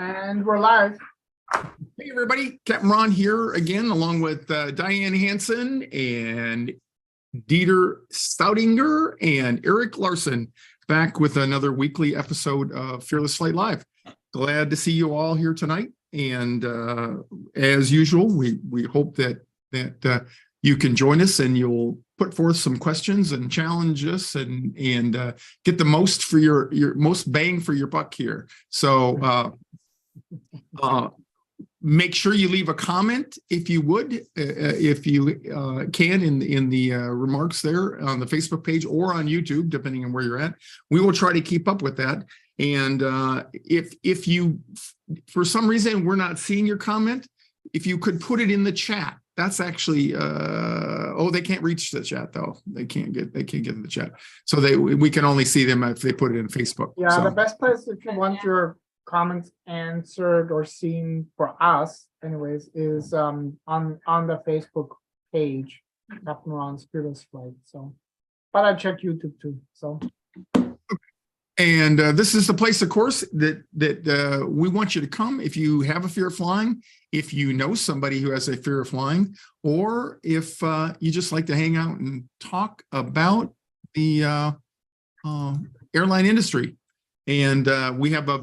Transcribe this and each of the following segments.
And we're live. Hey everybody, Capt Ron here again, along with Diane Hansen and Dieter Staudinger and Eric Larson, back with another weekly episode of FearlessFlight Live. Glad to see you all here tonight. And as usual, we hope that you can join us and you'll put forth some questions and challenge us and get the most for your most bang for your buck here. So make sure you leave a comment if you would, if you can, in the remarks there on the Facebook page or on YouTube, depending on where you're at. We will try to keep up with that. And if you, for some reason, we're not seeing your comment, if you could put it in the chat. That's actually they can't reach the chat though. They can't get in the chat. So we can only see them if they put it in Facebook. Yeah, so the best place if you want your comments answered or seen for us, anyways, is on the Facebook page, Capt Ron's FearlessFlight. So, but I check YouTube too. So. And this is the place, of course, that we want you to come if you have a fear of flying, if you know somebody who has a fear of flying, or if you just like to hang out and talk about the airline industry. And we have a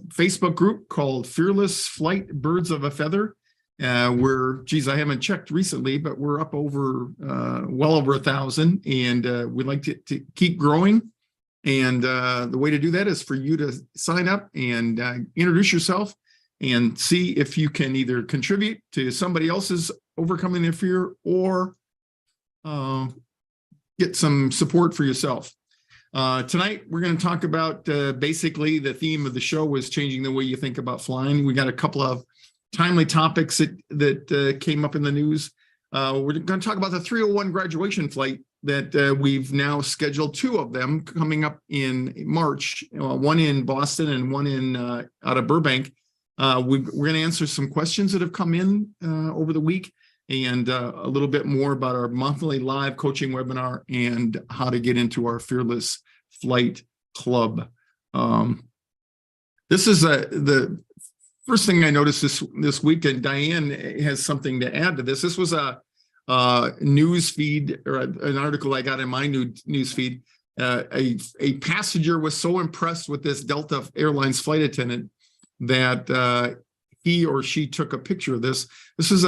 Facebook group called FearlessFlight Birds of a Feather. We're, geez, I haven't checked recently, but we're up over well over 1,000, and we'd like to keep growing. And the way to do that is for you to sign up and introduce yourself and see if you can either contribute to somebody else's overcoming their fear or get some support for yourself. Tonight, we're going to talk about basically the theme of the show was changing the way you think about flying. We got a couple of timely topics that came up in the news. We're going to talk about the 301 graduation flight that we've now scheduled 2 of them coming up in March, one in Boston and one in out of Burbank. We're going to answer some questions that have come in over the week and a little bit more about our monthly live coaching webinar and how to get into our Fearless Flight Club. This is the first thing I noticed this week, and Diane has something to add to this. This was a news feed, or an article I got in my news feed. A passenger was so impressed with this Delta Airlines flight attendant that he or she took a picture of this. This is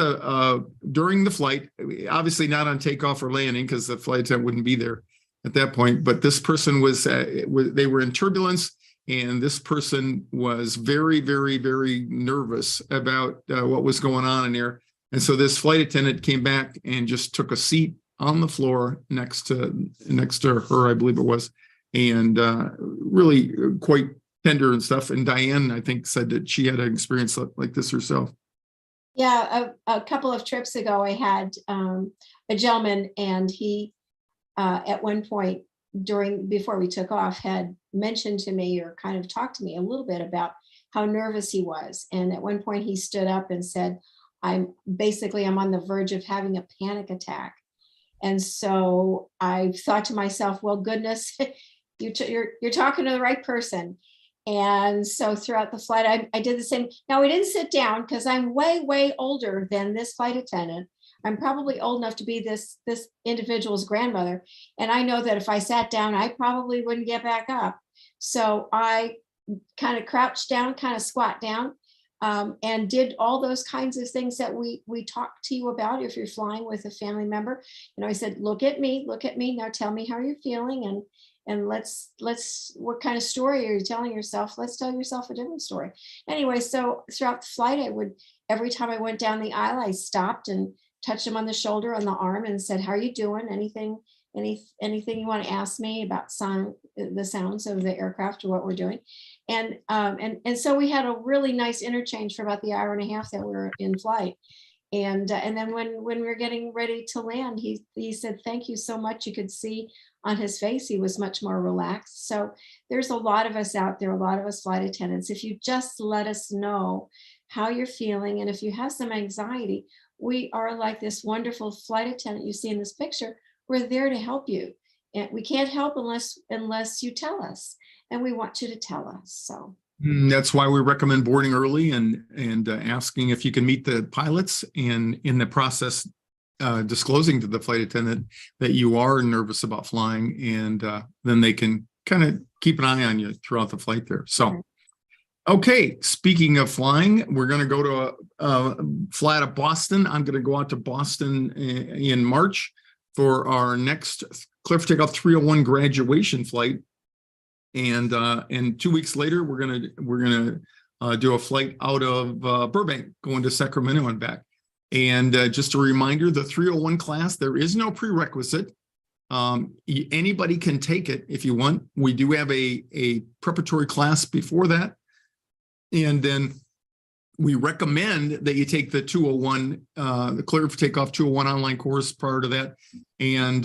during the flight, obviously not on takeoff or landing because the flight attendant wouldn't be there at that point. But this person they were in turbulence, and this person was very, very, very nervous about what was going on in there. And so this flight attendant came back and just took a seat on the floor next to her, I believe it was, and really quite tender and stuff. And Diane, I think, said that she had an experience like this herself. Yeah, a couple of trips ago, I had a gentleman, and he, at one point before we took off, had mentioned to me or kind of talked to me a little bit about how nervous he was. And at one point, he stood up and said, I'm on the verge of having a panic attack. And so I thought to myself, well, goodness, you're talking to the right person. And so throughout the flight, I did the same. Now, we didn't sit down because I'm way, way older than this flight attendant. I'm probably old enough to be this individual's grandmother. And I know that if I sat down, I probably wouldn't get back up. So I kind of crouched down, kind of squat down, and did all those kinds of things that we talked to you about if you're flying with a family member. You know, I said, look at me, now tell me how you're feeling, and let's what kind of story are you telling yourself? Let's tell yourself a different story. Anyway, so throughout the flight, every time I went down the aisle, I stopped and touched him on the shoulder, on the arm, and said, how are you doing? Anything you want to ask me about the sounds of the aircraft or what we're doing? And so we had a really nice interchange for about the hour and a half that we were in flight. And then when we were getting ready to land, he said, thank you so much. You could see on his face, he was much more relaxed. So there's a lot of us out there, a lot of us flight attendants. If you just let us know how you're feeling, and if you have some anxiety, we are like this wonderful flight attendant you see in this picture. We're there to help you. And we can't help unless you tell us. And we want you to tell us. So That's why we recommend boarding early and asking if you can meet the pilots, and in the process, disclosing to the flight attendant that you are nervous about flying, and then they can kind of keep an eye on you throughout the flight there. So, okay, speaking of flying, we're going to go to fly out of Boston. I'm going to go out to Boston in March for our next Clear for Takeoff 301 graduation flight. And 2 weeks later, we're gonna do a flight out of Burbank, going to Sacramento and back. And just a reminder, the 301 class, there is no prerequisite. Anybody can take it if you want. We do have a preparatory class before that, and then we recommend that you take the 201, the Clear for Takeoff 201 online course prior to that. And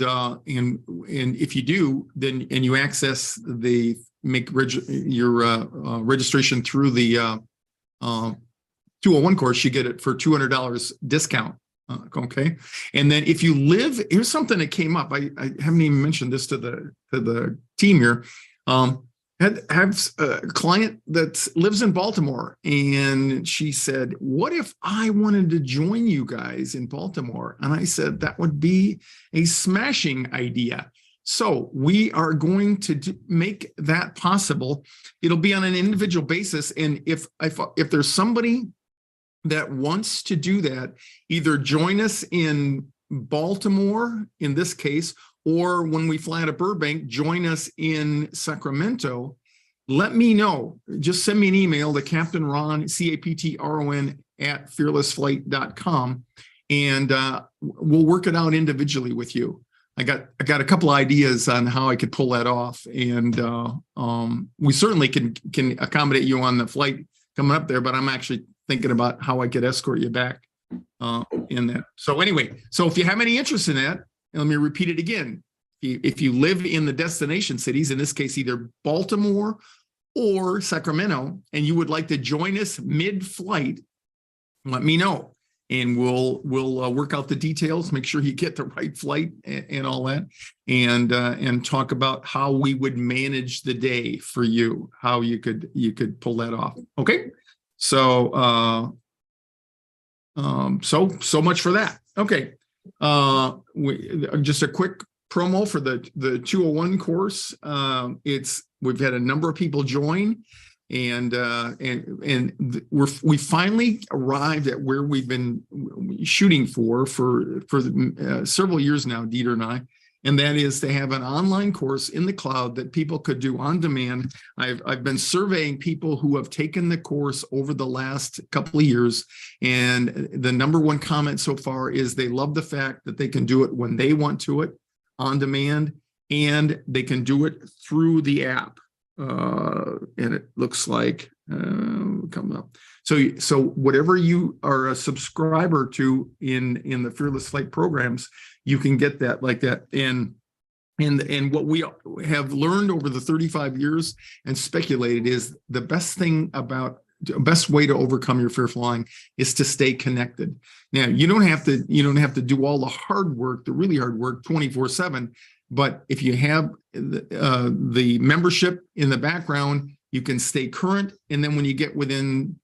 if you do, then, and you access the your registration through the 201 course, you get it for $200 discount. Okay. And then if you live, here's something that came up. I haven't even mentioned this to the team here. Have a client that lives in Baltimore, and she said, what if I wanted to join you guys in Baltimore? And I said, that would be a smashing idea. So we are going to make that possible. It'll be on an individual basis. And if there's somebody that wants to do that, either join us in Baltimore in this case, or when we fly to Burbank, join us in Sacramento, let me know. Just send me an email to Capt Ron, CAPTRON @FearlessFlight.com, and we'll work it out individually with you. I got a couple of ideas on how I could pull that off, and we certainly can accommodate you on the flight coming up there, but I'm actually thinking about how I could escort you back in that. So anyway, so if you have any interest in that, and let me repeat it again. If you live in the destination cities, in this case, either Baltimore or Sacramento, and you would like to join us mid-flight, let me know, and we'll work out the details, make sure you get the right flight and all that, and talk about how we would manage the day for you, how you could pull that off. Okay, so so much for that. Okay. Just a quick promo for the 201 course. We've had a number of people join, and we finally arrived at where we've been shooting for several years now, Dieter and I, and that is to have an online course in the cloud that people could do on demand. I've been surveying people who have taken the course over the last couple of years, and the number one comment so far is they love the fact that they can do it when they want to, it on demand, and they can do it through the app. And it looks like coming up. So whatever you are a subscriber to in the Fearless Flight programs, you can get that like that. And what we have learned over the 35 years and speculated is the best way to overcome your fear of flying is to stay connected. Now, you don't have to do all the hard work, the really hard work 24/7. But if you have the membership in the background, you can stay current. And then when you get within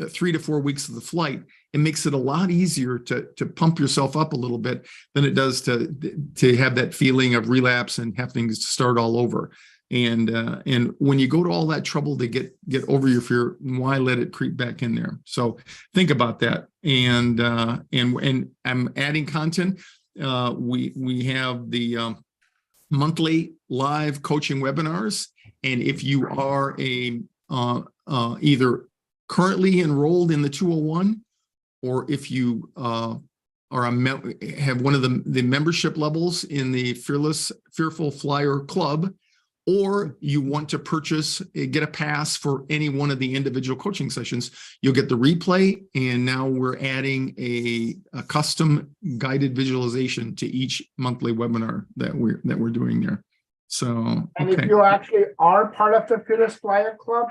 3 to 4 weeks of the flight, it makes it a lot easier to pump yourself up a little bit than it does to have that feeling of relapse and having to start all over. And when you go to all that trouble to get over your fear, why let it creep back in there? So think about that. And I'm adding content. We have the monthly live coaching webinars, and if you are either currently enrolled in the 201, or if you have one of the membership levels in the Fearful Flyer Club, or you want to get a pass for any one of the individual coaching sessions, you'll get the replay. And now we're adding a custom guided visualization to each monthly webinar that we're doing there. So, and if you actually are part of the Fearless Flyer Club,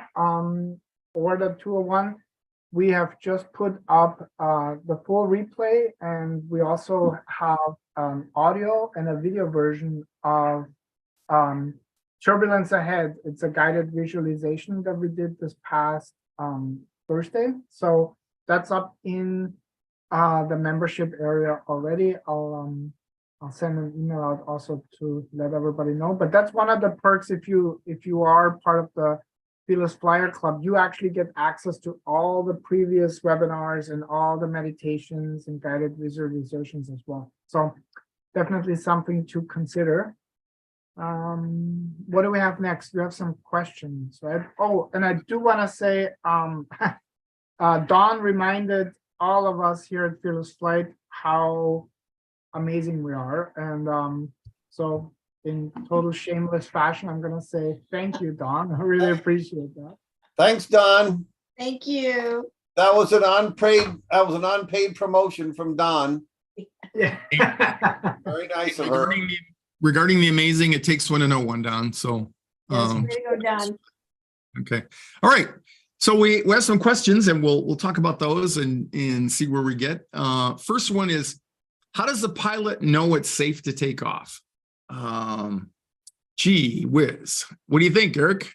or the 201, we have just put up the full replay, and we also have audio and a video version of Turbulence Ahead. It's a guided visualization that we did this past Thursday. So that's up in the membership area already. I'll send an email out also to let everybody know. But that's one of the perks if you are part of the Fearless Flyer Club, you actually get access to all the previous webinars and all the meditations and guided visualizations as well. So definitely something to consider. What do we have next? We have some questions, right? Oh, and I do want to say, Dawn reminded all of us here at Fearless Flight how amazing we are. And so in total shameless fashion, I'm going to say thank you, Dawn. I really appreciate that. Thanks, Don. Thank you. That was an unpaid promotion from Don. Yeah. Very nice of her. Regarding the amazing, it takes one to know one, Don. So, Yes, way to go, Don. okay. All right. So we have some questions and we'll talk about those and see where we get. First one is, how does the pilot know it's safe to take off? Gee whiz. What do you think, Eric?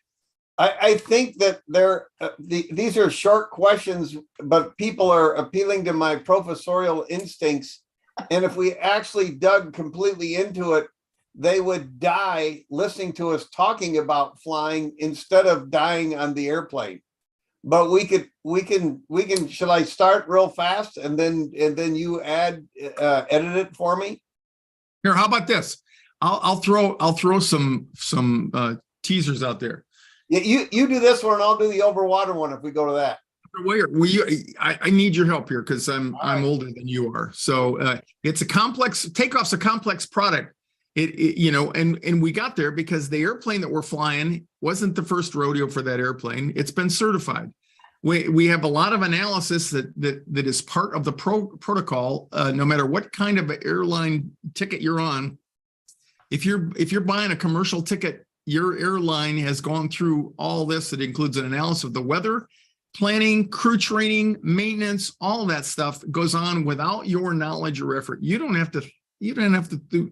I think that these are short questions, but people are appealing to my professorial instincts. And if we actually dug completely into it, they would die listening to us talking about flying instead of dying on the airplane. But we can, shall I start real fast and then you edit it for me? Here, how about this? I'll throw some teasers out there. Yeah, you do this one and I'll do the overwater one if we go to that. I need your help here because I'm right. older than you are. So it's a complex, Takeoff's a complex product. And we got there because the airplane that we're flying wasn't the first rodeo for that airplane. It's been certified. We have a lot of analysis that is part of the protocol. No matter what kind of airline ticket you're on, if you're buying a commercial ticket, your airline has gone through all this. It includes an analysis of the weather, planning, crew training, maintenance, all that stuff goes on without your knowledge or effort. You don't have to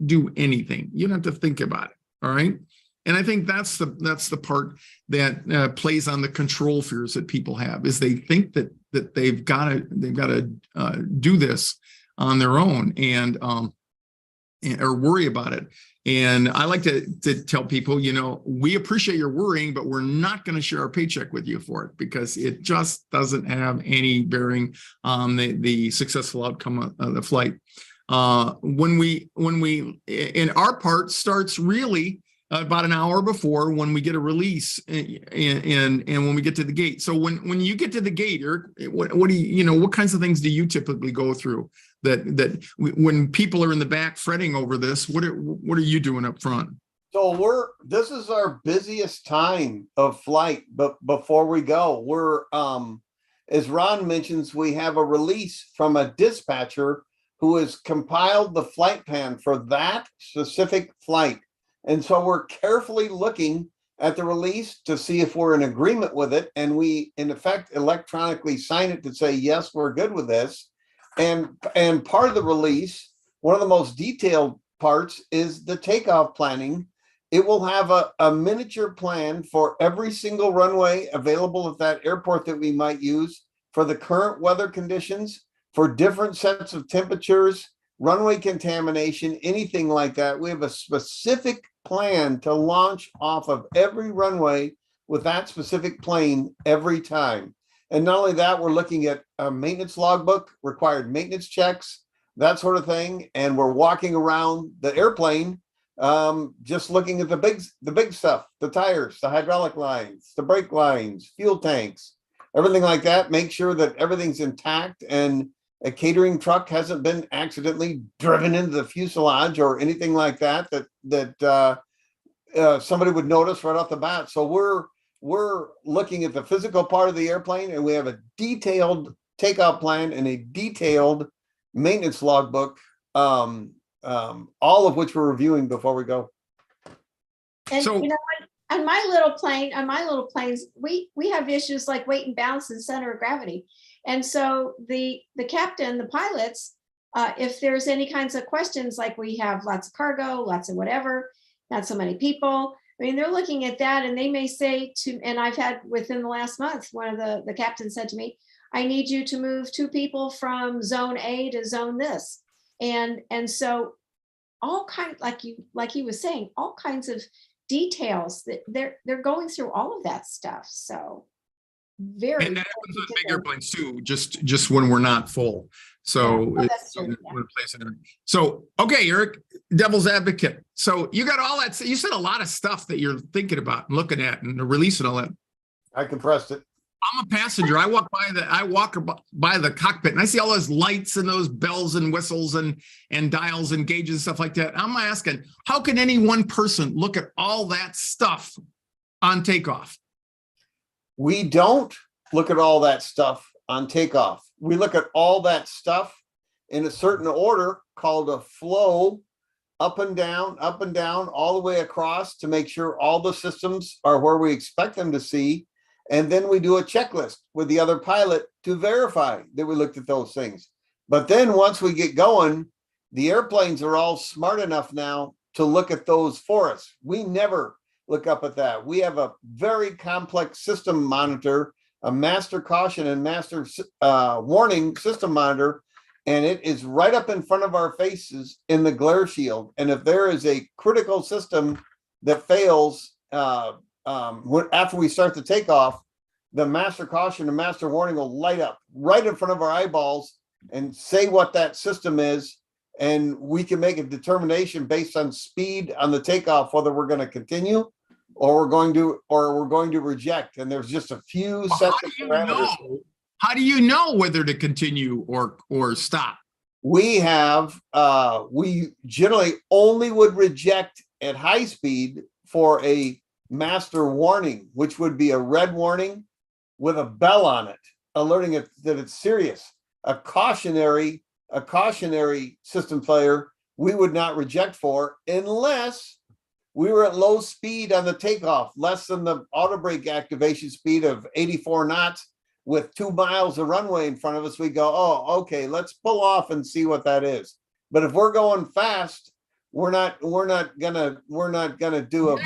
do anything. You don't have to think about it. All right. And I think that's the part that plays on the control fears that people have, is they think that they've got to do this on their own and or worry about it. And I like to tell people, we appreciate your worrying, but we're not going to share our paycheck with you for it because it just doesn't have any bearing on the successful outcome of the flight. And our part starts really about an hour before when we get a release and when we get to the gate. So when you get to the gate, Eric, what do what kinds of things do you typically go through that when people are in the back fretting over this, what are you doing up front? So this is our busiest time of flight, but before we go, we're as Ron mentions, we have a release from a dispatcher who has compiled the flight plan for that specific flight. And so we're carefully looking at the release to see if we're in agreement with it. And we, in effect, electronically sign it to say, yes, we're good with this. And part of the release, one of the most detailed parts is the takeoff planning. It will have a miniature plan for every single runway available at that airport that we might use for the current weather conditions, for different sets of temperatures, runway contamination, anything like that. We have a specific plan to launch off of every runway with that specific plane every time. And not only that, we're looking at a maintenance logbook, required maintenance checks, that sort of thing. And we're walking around the airplane, just looking at the big stuff, the tires, the hydraulic lines, the brake lines, fuel tanks, everything like that. Make sure that everything's intact and a catering truck hasn't been accidentally driven into the fuselage or anything like that somebody would notice right off the bat. So we're looking at the physical part of the airplane, and we have a detailed takeoff plan and a detailed maintenance logbook, all of which we're reviewing before we go. And So- on my little planes, we have issues like weight and balance and center of gravity. And so the captain, the pilots, if there's any kinds of questions, like we have lots of cargo, lots of whatever, not so many people, I mean, they're looking at that and they may say to, and I've had within the last month, one of the captains said to me, I need you to move 2 people from zone A to zone this. And so all kind, like he was saying, all kinds of details that they're going through all of that stuff. So very. And that happens on big airplanes too, just when we're not full. So Yeah. Oh, that's true. Yeah. we're placing it. So, okay, Eric, devil's advocate. So you got all that, you said a lot of stuff that you're thinking about and looking at and releasing all that. I compressed it. I'm a passenger. I walk by the cockpit and I see all those lights and those bells and whistles and dials and gauges and stuff like that. I'm asking, how can any one person look at all that stuff on takeoff? We don't look at all that stuff on takeoff. We look at all that stuff in a certain order called a flow, up and down, all the way across to make sure all the systems are where we expect them to see. And then we do a checklist with the other pilot to verify that we looked at those things. But then once we get going, the airplanes are all smart enough now to look at those for us. We never look up at that. We have a very complex system monitor, a master caution and master warning system monitor, and it is right up in front of our faces in the glare shield. And if there is a critical system that fails after we start the takeoff, the master caution and master warning will light up right in front of our eyeballs and say what that system is. And we can make a determination based on speed on the takeoff, whether we're going to continue or we're going to reject. And there's just a few sets of parameters. How do you know whether to continue or stop? We generally only would reject at high speed for a master warning, which would be a red warning with a bell on it, alerting it that it's serious. A cautionary system failure we would not reject for unless we were at low speed on the takeoff, less than the auto brake activation speed of 84 knots with 2 miles of runway in front of us. We go, oh, okay, let's pull off and see what that is. But if we're going fast, we're not gonna do a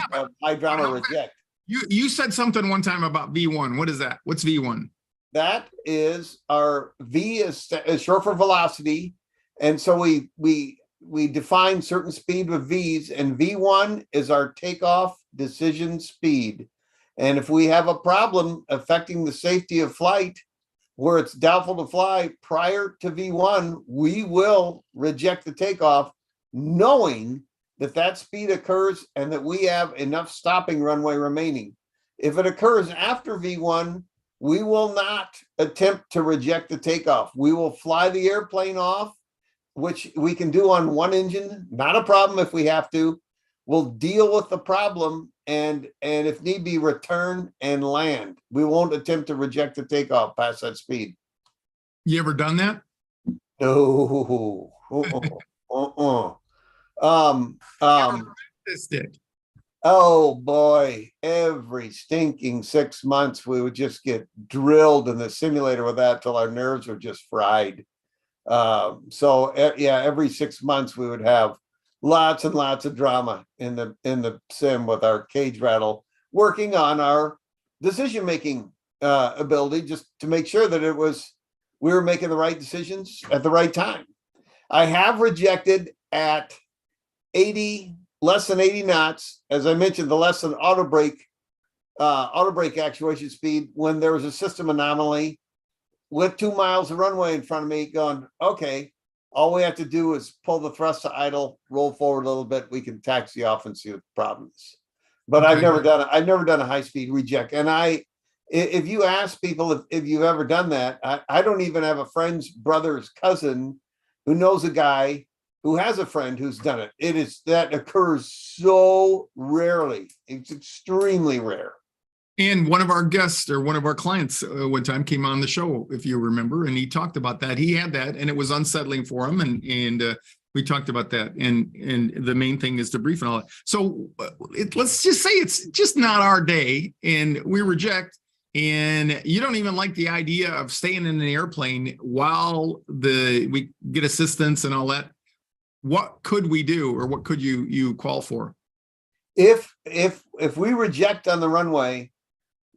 high drama reject. You said something one time about V1. What is that? What's V1? That is our V is short for velocity. And so we define certain speed with V's, and V1 is our takeoff decision speed. And if we have a problem affecting the safety of flight where it's doubtful to fly prior to V1, we will reject the takeoff, knowing that speed occurs and that we have enough stopping runway remaining. If it occurs after V1, we will not attempt to reject the takeoff. We will fly the airplane off, which we can do on one engine, not a problem if we have to. We'll deal with the problem and if need be, return and land. We won't attempt to reject the takeoff past that speed. You ever done that? No. Oh boy, every stinking 6 months we would just get drilled in the simulator with that till our nerves were just fried. So yeah, every 6 months we would have lots and lots of drama in the sim with our cage rattle, working on our decision-making ability, just to make sure that we were making the right decisions at the right time. I have rejected at less than 80 knots, as I mentioned, the less than auto brake actuation speed, when there was a system anomaly with 2 miles of runway in front of me, going, okay, all we have to do is pull the thrust to idle, roll forward a little bit, we can taxi off and see what the problem is. But okay. I've never done a high speed reject. And if you ask people if you've ever done that, I don't even have a friend's brother's cousin who knows a guy who has a friend who's done it. That occurs so rarely. It's extremely rare. And one of our guests or one of our clients one time came on the show, if you remember, and he talked about that. He had that and it was unsettling for him. And we talked about that. And the main thing is debrief and all that. So let's just say it's just not our day and we reject. And you don't even like the idea of staying in an airplane while we get assistance and all that. What could we do, or what could you call for? if we reject on the runway,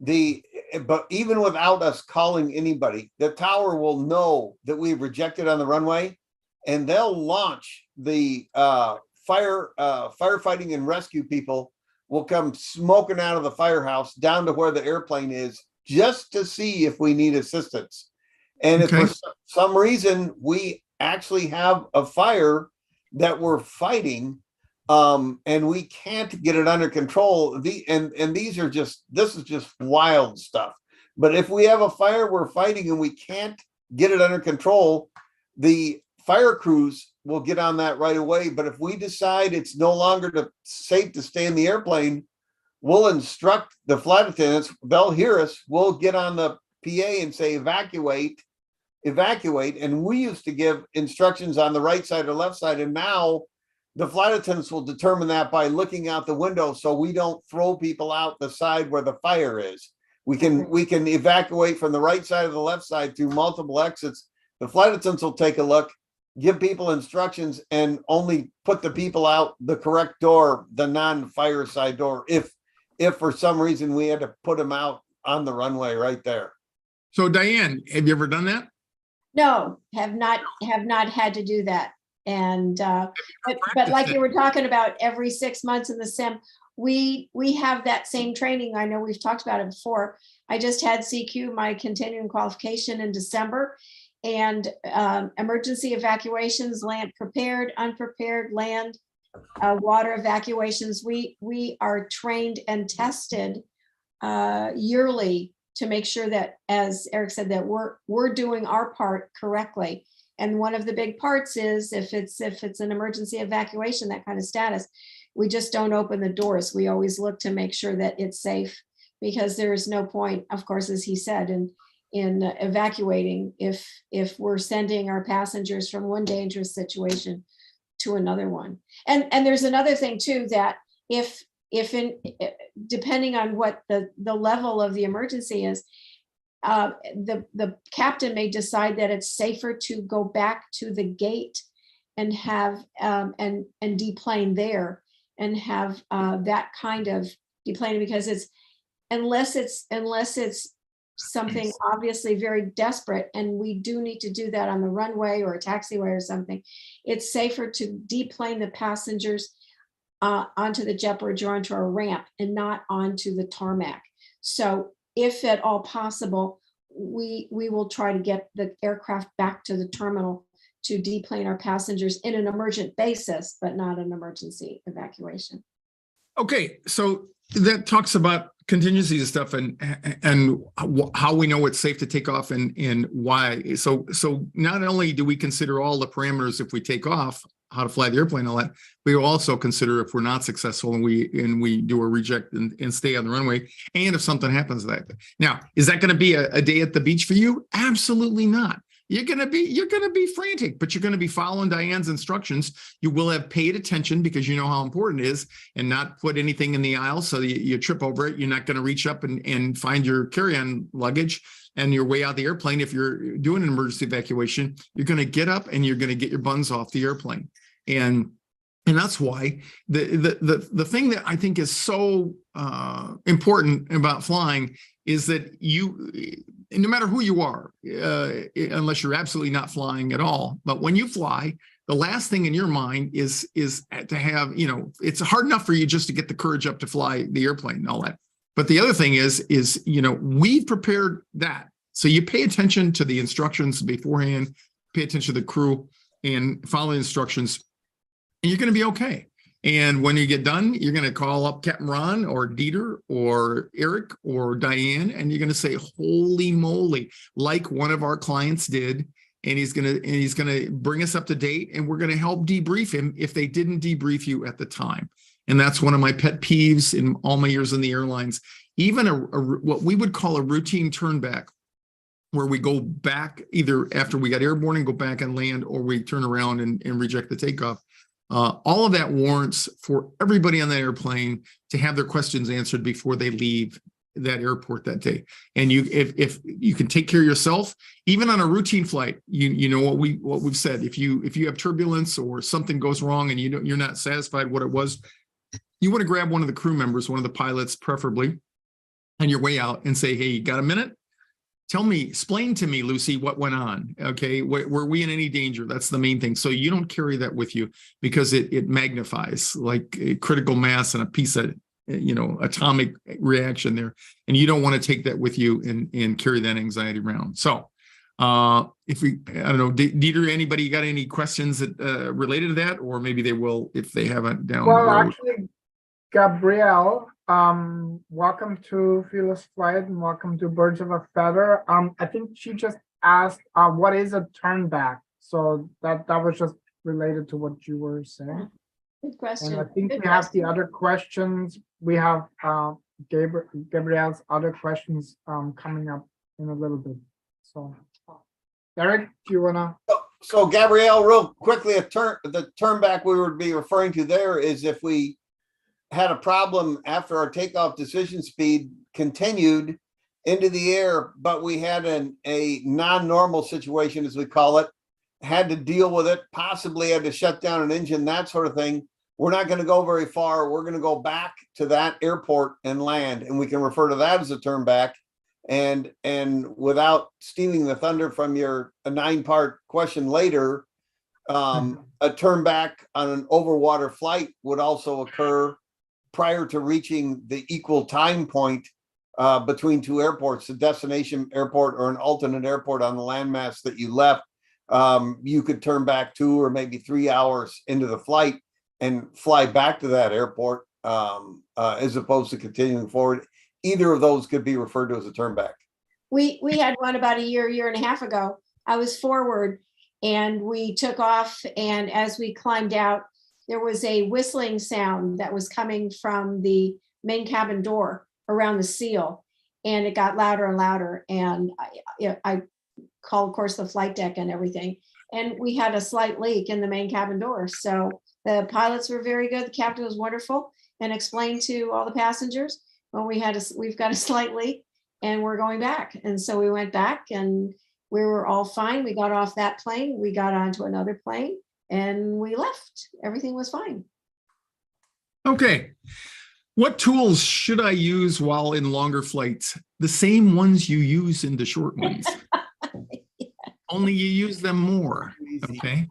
but even without us calling anybody, the tower will know that we've rejected on the runway, and they'll launch the firefighting and rescue people will come smoking out of the firehouse down to where the airplane is just to see if we need assistance. And if Okay. for some reason we actually have a fire that we're fighting, and we can't get it under control, this is just wild stuff. But if we have a fire we're fighting and we can't get it under control, the fire crews will get on that right away. But if we decide it's no longer safe to stay in the airplane, we'll instruct the flight attendants. They'll hear us. We'll get on the PA and say, evacuate. And we used to give instructions on the right side or left side. And now the flight attendants will determine that by looking out the window, so we don't throw people out the side where the fire is. We can evacuate from the right side or the left side through multiple exits. The flight attendants will take a look, give people instructions, and only put the people out the correct door, the non-fire side door, if for some reason we had to put them out on the runway right there. So Diane, have you ever done that? No, have not had to do that. And but like you were talking about, every 6 months in the sim, we have that same training. I know we've talked about it before. I just had CQ, my continuing qualification, in December, and emergency evacuations, land prepared, unprepared, land, water evacuations. We are trained and tested yearly to make sure that, as Eric said, that we're doing our part correctly. And one of the big parts is if it's an emergency evacuation, that kind of status, we just don't open the doors. We always look to make sure that it's safe, because there is no point, of course, as he said, in evacuating if we're sending our passengers from one dangerous situation to another one. And there's another thing too, that if depending on what the level of the emergency is, the captain may decide that it's safer to go back to the gate and have and deplane there and have that kind of deplaning, because unless it's something obviously very desperate, and we do need to do that on the runway or a taxiway or something, it's safer to deplane the passengers onto the jet bridge or onto a ramp and not onto the tarmac. So if at all possible, we will try to get the aircraft back to the terminal to deplane our passengers in an emergent basis, but not an emergency evacuation. Okay, so that talks about contingencies and stuff, and how we know it's safe to take off and why. So not only do we consider all the parameters if we take off, how to fly the airplane, all that, we also consider if we're not successful and we do a reject and stay on the runway, and if something happens that day. Now, is that going to be a day at the beach for you? Absolutely not. You're going to be frantic, but you're going to be following Diane's instructions. You will have paid attention because you know how important it is, and not put anything in the aisle so you trip over it. You're not going to reach up and find your carry-on luggage and your way out the airplane. If you're doing an emergency evacuation, you're going to get up and you're going to get your buns off the airplane. And that's why the thing that I think is so important about flying is that no matter who you are, unless you're absolutely not flying at all, but when you fly, the last thing in your mind is to have, it's hard enough for you just to get the courage up to fly the airplane and all that. But the other thing is we've prepared that. So you pay attention to the instructions beforehand, pay attention to the crew, and follow the instructions, and you're going to be okay. And when you get done, you're going to call up Capt Ron or Dieter or Eric or Diane, and you're going to say, holy moly, like one of our clients did. And he's going to bring us up to date, and we're going to help debrief him if they didn't debrief you at the time. And that's one of my pet peeves in all my years in the airlines. Even what we would call a routine turnback, where we go back either after we got airborne and go back and land, or we turn around and reject the takeoff. All of that warrants for everybody on that airplane to have their questions answered before they leave that airport that day. And if you can take care of yourself, even on a routine flight, you know what we've said. If you have turbulence or something goes wrong and you're not satisfied what it was, you want to grab one of the crew members, one of the pilots, preferably, on your way out and say, hey, you got a minute? Explain to me, Lucy, what went on. Okay. Were we in any danger? That's the main thing. So you don't carry that with you because it magnifies like a critical mass and a piece of, atomic reaction there. And you don't want to take that with you and carry that anxiety around. So I don't know, Dieter, anybody got any questions that related to that? Or maybe they will, if they haven't down the Well, road. actually, Gabrielle, welcome to Fearless Flight and welcome to Birds of a Feather. I think she just asked, what is a turn back? So that was just related to what you were saying. Good question. And I think Good we have question. the other questions. We have Gabrielle's other questions coming up in a little bit. So, Eric, do you wanna? So Gabrielle, real quickly, the turn back we would be referring to there is if we had a problem after our takeoff decision speed continued into the air, but we had a non-normal situation, as we call it, had to deal with it, possibly had to shut down an engine, that sort of thing. We're not going to go very far. We're going to go back to that airport and land, and we can refer to that as a turn back. And without stealing the thunder from your 9-part question later, a turn back on an overwater flight would also occur prior to reaching the equal time point between two airports, the destination airport or an alternate airport on the landmass that you left. You could turn back 2 or maybe 3 hours into the flight and fly back to that airport as opposed to continuing forward. Either of those could be referred to as a turn back. We had one about a year and a half ago. I was forward and we took off, and as we climbed out, there was a whistling sound that was coming from the main cabin door around the seal, and it got louder and louder. And I called, of course, the flight deck and everything, and we had a slight leak in the main cabin door. So the pilots were very good. The captain was wonderful and explained to all the passengers, well, we've got a slight leak and we're going back. And so we went back and we were all fine. We got off that plane, we got onto another plane, and we left. Everything was fine. Okay. What tools should I use while in longer flights? The same ones you use in the short ones. Only you use them more. Okay.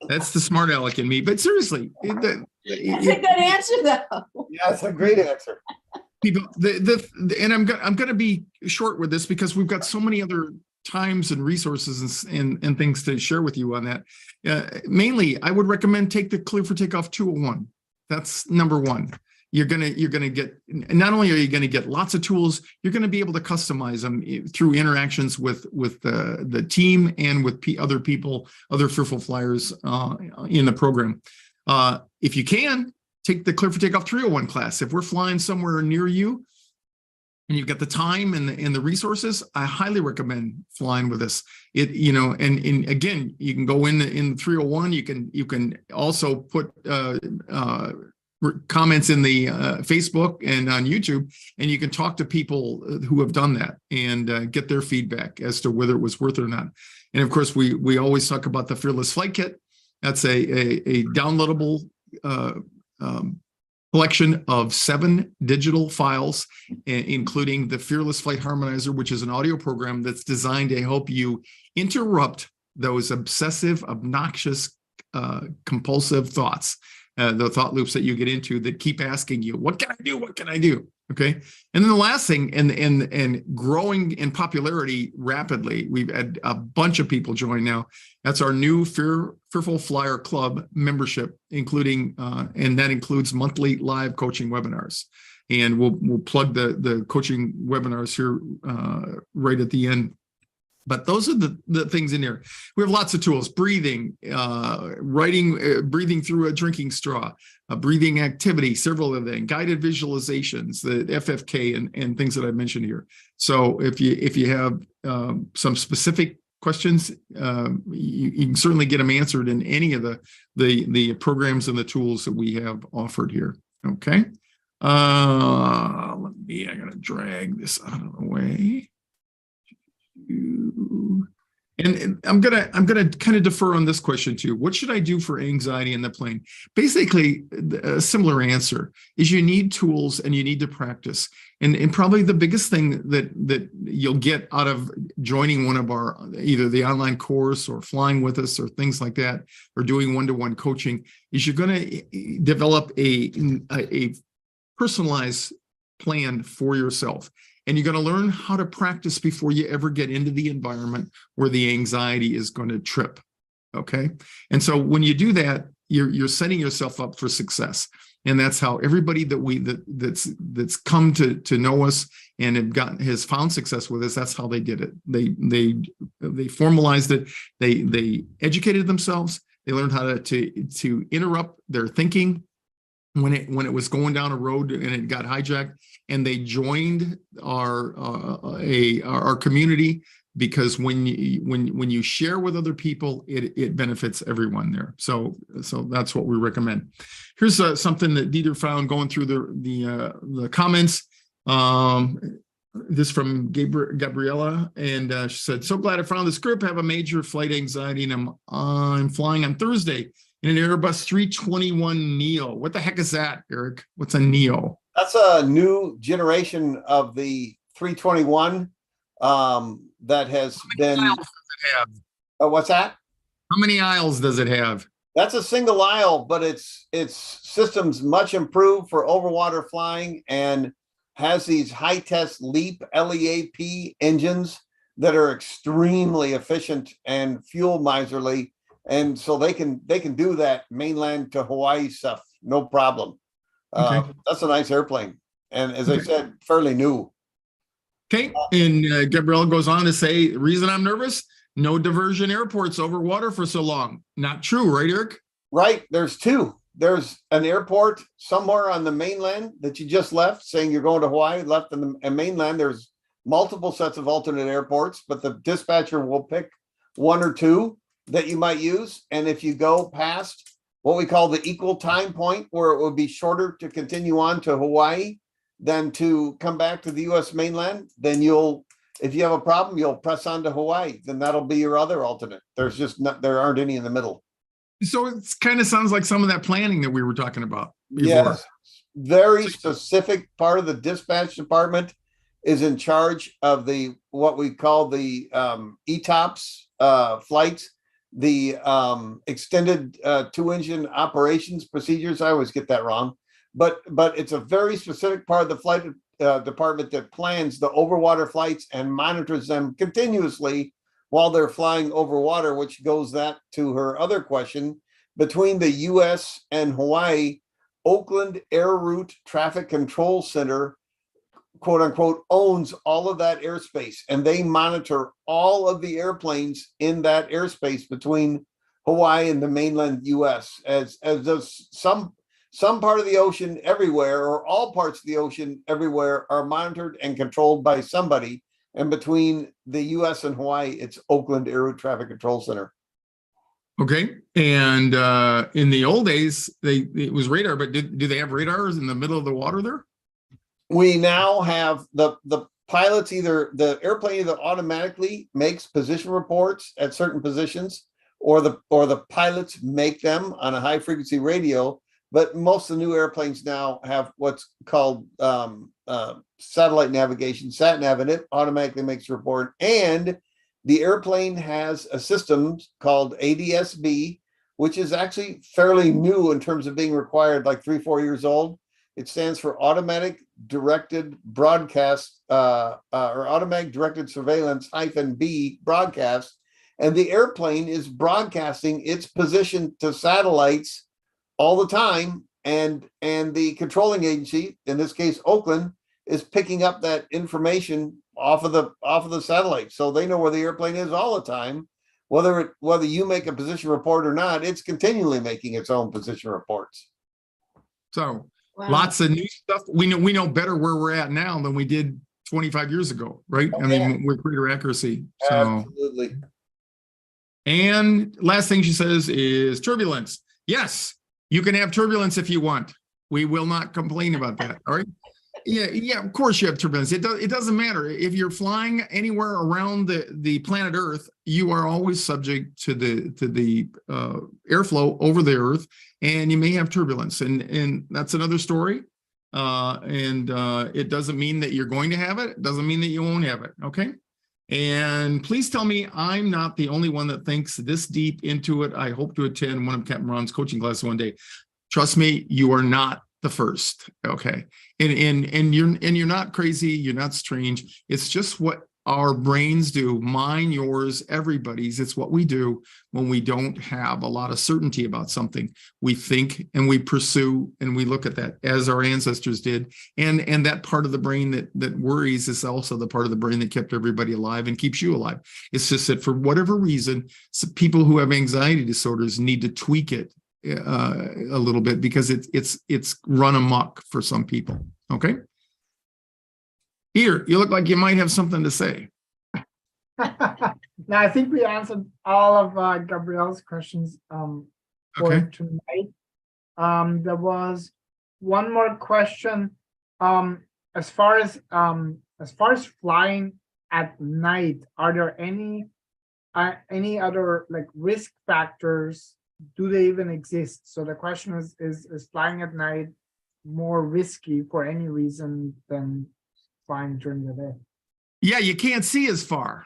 That's the smart aleck in me. But seriously, That's a good answer, though. Yeah, that's a great answer. People, and I'm going to be short with this because we've got so many other times and resources and things to share with you on that. Mainly, I would recommend take the Clear for Takeoff 201. That's number one. You're gonna get, not only are you going to get lots of tools, you're going to be able to customize them through interactions with the team and with other people, other fearful flyers in the program. If you can, take the Clear for Takeoff 301 class. If we're flying somewhere near you and you've got the time and the resources, I highly recommend flying with us. And again, you can go in 301. You can also put comments in the Facebook and on YouTube, and you can talk to people who have done that and get their feedback as to whether it was worth it or not. And of course, we always talk about the Fearless Flight Kit. That's a downloadable collection of 7 digital files, including the Fearless Flight Harmonizer, which is an audio program that's designed to help you interrupt those obsessive, obnoxious, compulsive thoughts. The thought loops that you get into that keep asking you, what can I do? What can I do? Okay. And then the last thing, and growing in popularity rapidly, we've had a bunch of people join now. That's our new Fearful Flyer Club membership, including, and that includes monthly live coaching webinars. And we'll plug the coaching webinars here right at the end. But those are the things in there. We have lots of tools: breathing, writing, breathing through a drinking straw, a breathing activity, several of them, guided visualizations, the FFK and things that I mentioned here. So if you have some specific questions, you can certainly get them answered in any of the programs and the tools that we have offered here. Okay. I gotta drag this out of the way. And I'm gonna kind of defer on this question too. What should I do for anxiety in the plane? Basically, a similar answer is you need tools and you need to practice. And probably the biggest thing that you'll get out of joining one of our either the online course or flying with us or things like that, or doing one-to-one coaching, is you're going to develop a personalized plan for yourself. And you're going to learn how to practice before you ever get into the environment where the anxiety is going to trip. Okay. And so when you do that, you're setting yourself up for success. And that's how everybody that's come to know us and has found success with us. That's how they did it. They formalized it. They educated themselves. They learned how to interrupt their thinking when it was going down a road and it got hijacked, and they joined our community, because when you share with other people, it benefits everyone there. So that's what we recommend. Here's something that Dieter found going through the comments. This from Gabriella, and she said, "So glad I found this group. Have a major flight anxiety, and I'm flying on Thursday in an Airbus 321 Neo." What the heck is that, Eric? What's a Neo? That's a new generation of the 321 that has been. How many aisles does it have? What's that? How many aisles does it have? That's a single aisle, but its systems much improved for overwater flying, and has these high-test LEAP engines that are extremely efficient and fuel miserly. And so they can do that mainland to Hawaii stuff, no problem. Okay. That's a nice airplane. And as I said, fairly new. Okay. And Gabrielle goes on to say, "The reason I'm nervous, no diversion airports over water for so long." Not true, right, Eric? Right. There's two. There's an airport somewhere on the mainland that you just left, saying you're going to Hawaii, left in the mainland. There's multiple sets of alternate airports, but the dispatcher will pick one or two that you might use. And if you go past what we call the equal time point, where it would be shorter to continue on to Hawaii than to come back to the US mainland, then if you have a problem, you'll press on to Hawaii. Then that'll be your other alternate. There aren't any in the middle. So it kind of sounds like some of that planning that we were talking about before. Yes, very specific part of the dispatch department is in charge of what we call the ETOPS flights, the extended two-engine operations procedures. I always get that wrong, but it's a very specific part of the flight department that plans the overwater flights and monitors them continuously while they're flying over water, which goes that to her other question. Between the US and Hawaii, Oakland Air Route Traffic Control Center, quote unquote, owns all of that airspace, and they monitor all of the airplanes in that airspace between Hawaii and the mainland US, as does some part of the ocean everywhere, or all parts of the ocean everywhere, are monitored and controlled by somebody. And between the US and Hawaii, it's Oakland Air Route Traffic Control Center. Okay. And in the old days, it was radar, but do they have radars in the middle of the water there? We now have the pilots, either the airplane either automatically makes position reports at certain positions, or the pilots make them on a high frequency radio. But most of the new airplanes now have what's called satellite navigation, sat-nav, and it automatically makes a report. And the airplane has a system called ADS-B, which is actually fairly new in terms of being required, like 3-4 years old. It stands for Automatic Directed Broadcast, or Automatic Directed Surveillance -B broadcast. And the airplane is broadcasting its position to satellites all the time, and the controlling agency, in this case Oakland, is picking up that information off of the satellite, so they know where the airplane is all the time, whether you make a position report or not. It's continually making its own position reports. So Wow. lots of new stuff. We know better where we're at now than we did 25 years ago, right? I mean, with greater accuracy. So, Absolutely. and last thing she says is turbulence. Yes, you can have turbulence if you want. We will not complain about that. All right. Yeah, of course you have turbulence. It doesn't matter. If you're flying anywhere around the planet Earth, you are always subject to the airflow over the Earth, and you may have turbulence. And that's another story. It doesn't mean that you're going to have it. It doesn't mean that you won't have it. Okay. And please tell me I'm not the only one that thinks this deep into it. I hope to attend one of Capt Ron's coaching classes one day. Trust me, you are not the first. Okay. And you're not crazy. You're not strange. It's just what our brains do. Mine, yours, everybody's. It's what we do when we don't have a lot of certainty about something. We think and we pursue and we look at that as our ancestors did. And that part of the brain that worries is also the part of the brain that kept everybody alive and keeps you alive. It's just that for whatever reason, people who have anxiety disorders need to tweak it a little bit because it's run amok for some people. Okay. Here, you look like you might have something to say. Now, I think we answered all of Gabrielle's questions for Okay. tonight. There was one more question. As far as flying at night, are there any other like risk factors? Do they even exist? So the question is flying at night more risky for any reason than flying during the day? Yeah, you can't see as far.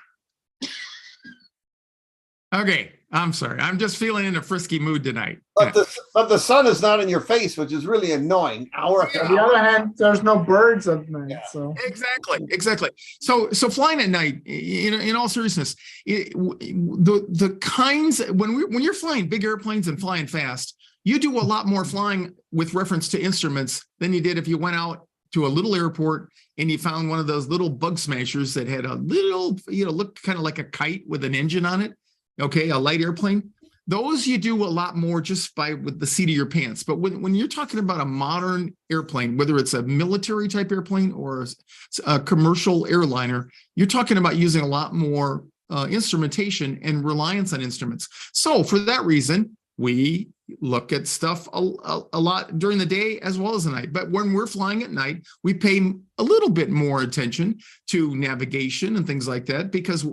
Okay, I'm sorry. I'm just feeling in a frisky mood tonight. But the sun is not in your face, which is really annoying. Hour after On the hour. other hand, there's no birds at night, Yeah. so. Exactly. So flying at night, in all seriousness, the kinds when you're flying big airplanes and flying fast, you do a lot more flying with reference to instruments than you did if you went out to a little airport and you found one of those little bug smashers that had a little, looked kind of like a kite with an engine on it. Okay, a light airplane. Those you do a lot more just with the seat of your pants. But when you're talking about a modern airplane, whether it's a military type airplane or a commercial airliner, you're talking about using a lot more instrumentation and reliance on instruments. So for that reason, we look at stuff a lot during the day as well as the night. But when we're flying at night, we pay a little bit more attention to navigation and things like that, because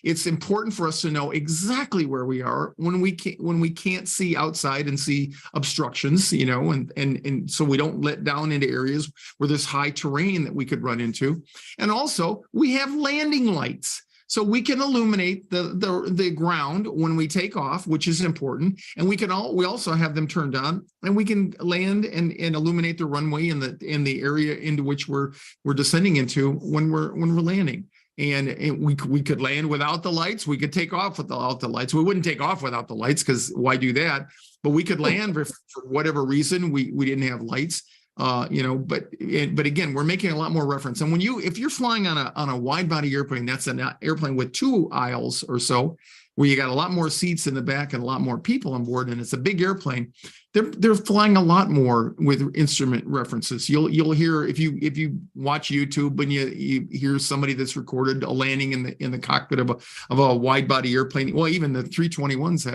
it's important for us to know exactly where we are when we can't see outside and see obstructions, and so we don't let down into areas where there's high terrain that we could run into. And also we have landing lights. So we can illuminate the ground when we take off, which is important, and we also have them turned on, and we can land and illuminate the runway in the area into which we're descending into when we're landing. And we could land without the lights. We could take off without the lights. We wouldn't take off without the lights because why do that? But we could land for whatever reason we didn't have lights. But again, we're making a lot more reference. And if you're flying on a wide body airplane, that's an airplane with 2 aisles or so, where you got a lot more seats in the back and a lot more people on board, and it's a big airplane, they're flying a lot more with instrument references. You'll hear if you watch YouTube and you hear somebody that's recorded a landing in the cockpit of a wide body airplane. Well, even the 321s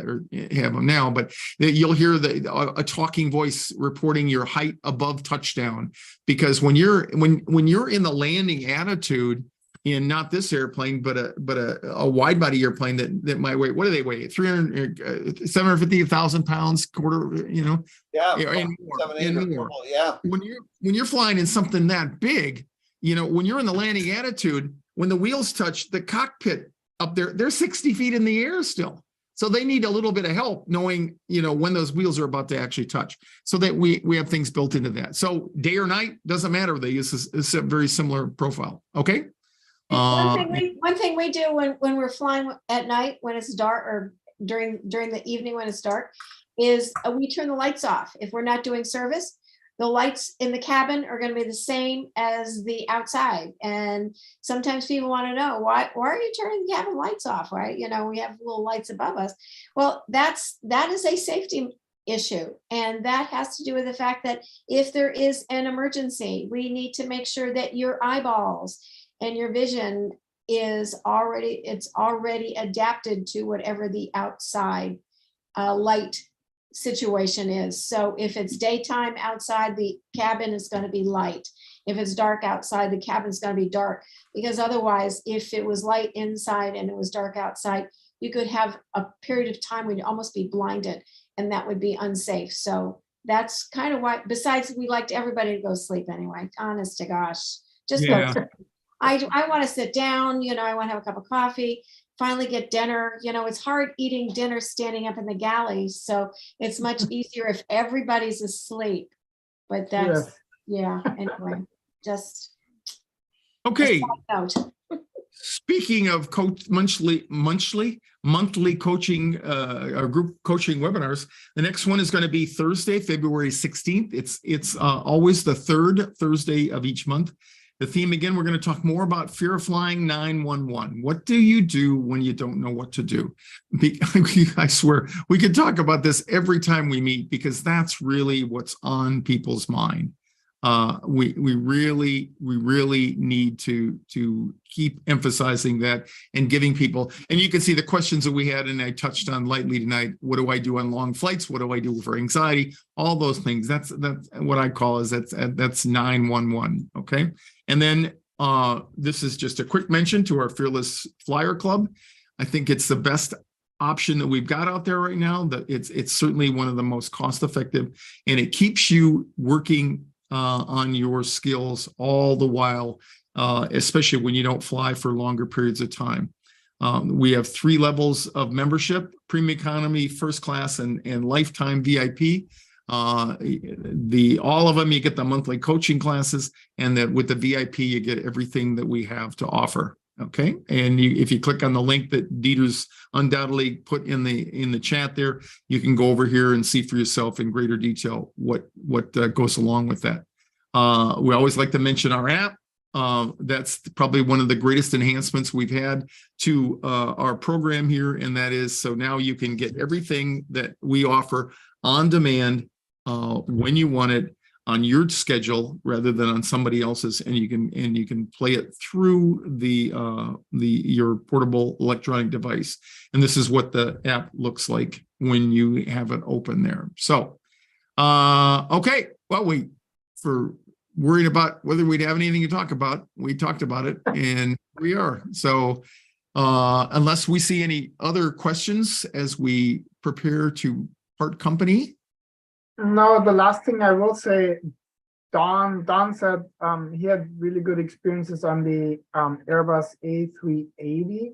have them now, but you'll hear a talking voice reporting your height above touchdown, because when you're in the landing attitude in not this airplane, but a wide body airplane that might weigh, what do they weigh? 750,000 pounds, quarter, Yeah. and more. Yeah. When you're flying in something that big, when you're in the landing attitude, when the wheels touch the cockpit up there, they're 60 feet in the air still. So they need a little bit of help knowing, when those wheels are about to actually touch, so that we have things built into that. So day or night, doesn't matter. They use a very similar profile. Okay. One thing we do when we're flying at night, when it's dark, or during the evening when it's dark, is we turn the lights off. If we're not doing service, the lights in the cabin are going to be the same as the outside. And sometimes people want to know, why are you turning the cabin lights off? Right? We have little lights above us. Well, that is a safety issue. And that has to do with the fact that if there is an emergency, we need to make sure that your eyeballs and your vision is already adapted to whatever the outside light situation is. So if it's daytime outside, the cabin is going to be light. if it's dark outside, the cabin's gonna be dark. Because otherwise, if it was light inside and it was dark outside, you could have a period of time when you'd almost be blinded, and that would be unsafe. So that's kind of why, besides, we liked everybody to go sleep anyway, honest to gosh. Just go. Yeah. I want to sit down, I want to have a cup of coffee, finally get dinner. It's hard eating dinner standing up in the galley. So it's much easier if everybody's asleep. But that's, Yes. yeah, anyway, just Okay. a side note. Speaking of monthly coaching, or group coaching webinars, the next one is going to be Thursday, February 16th. It's always the third Thursday of each month. The theme, again, we're going to talk more about fear of flying 911. What do you do when you don't know what to do? I swear, we could talk about this every time we meet, because that's really what's on people's mind. We really need to keep emphasizing that and giving people, and you can see the questions that we had, and I touched on lightly tonight. What do I do on long flights? What do I do for anxiety? All those things. That's what I call that's 911. Okay. And then this is just a quick mention to our Fearless Flyer Club. I think it's the best option that we've got out there right now. That it's certainly one of the most cost effective, and it keeps you working on your skills all the while, especially when you don't fly for longer periods of time. We have 3 levels of membership: premium economy, first class, and lifetime VIP. All of them, you get the monthly coaching classes, and that with the VIP, you get everything that we have to offer. Okay. And if you click on the link that Dieter's undoubtedly put in the chat there, you can go over here and see for yourself in greater detail what goes along with that. We always like to mention our app. That's probably one of the greatest enhancements we've had to our program here. And that is, so now you can get everything that we offer on demand when you want it, on your schedule rather than on somebody else's, and you can play it through your portable electronic device. And this is what the app looks like when you have it open there. So okay, well, for worried about whether we'd have anything to talk about, we talked about it, and we are. So unless we see any other questions as we prepare to part company. No, the last thing I will say, Don said he had really good experiences on the Airbus A380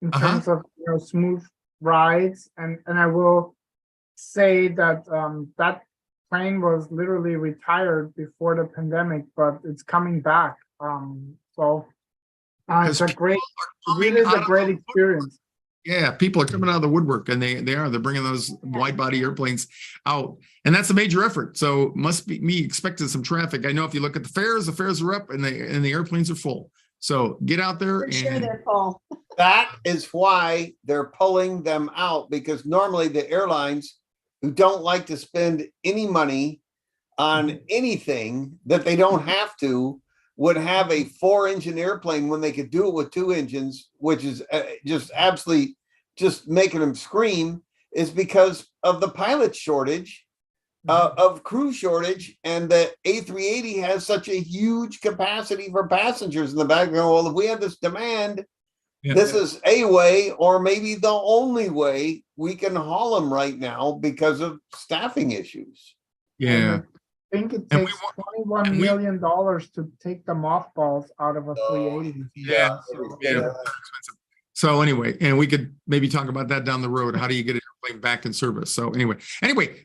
in terms of smooth rides, and I will say that that plane was literally retired before the pandemic, but it's coming back. So it's a great experience. Yeah, people are coming out of the woodwork, and they're bringing those wide body airplanes out, and that's a major effort. So must be me expecting some traffic. I know if you look at the fares are up, and the airplanes are full. So get out there. I'm sure they're full. That is why they're pulling them out, because normally the airlines who don't like to spend any money on anything that they don't have to would have a 4-engine airplane when they could do it with 2 engines, which is just absolutely just making them scream, is because of the pilot shortage, of crew shortage, and the A380 has such a huge capacity for passengers in the back. Well, if we have this demand, this is a way, or maybe the only way we can haul them right now because of staffing issues. Yeah. I think it takes $21 million to take the mothballs out of a 380. Yeah. So anyway, and we could maybe talk about that down the road. How do you get an airplane back in service? So anyway,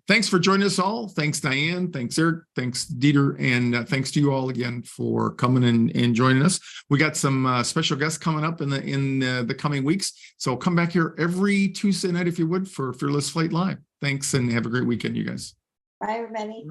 thanks for joining us all. Thanks, Diane. Thanks, Eric. Thanks, Dieter. And thanks to you all again for coming and joining us. We got some special guests coming up in the coming weeks. So come back here every Tuesday night, if you would, for Fearless Flight Live. Thanks, and have a great weekend, you guys. Bye, everybody.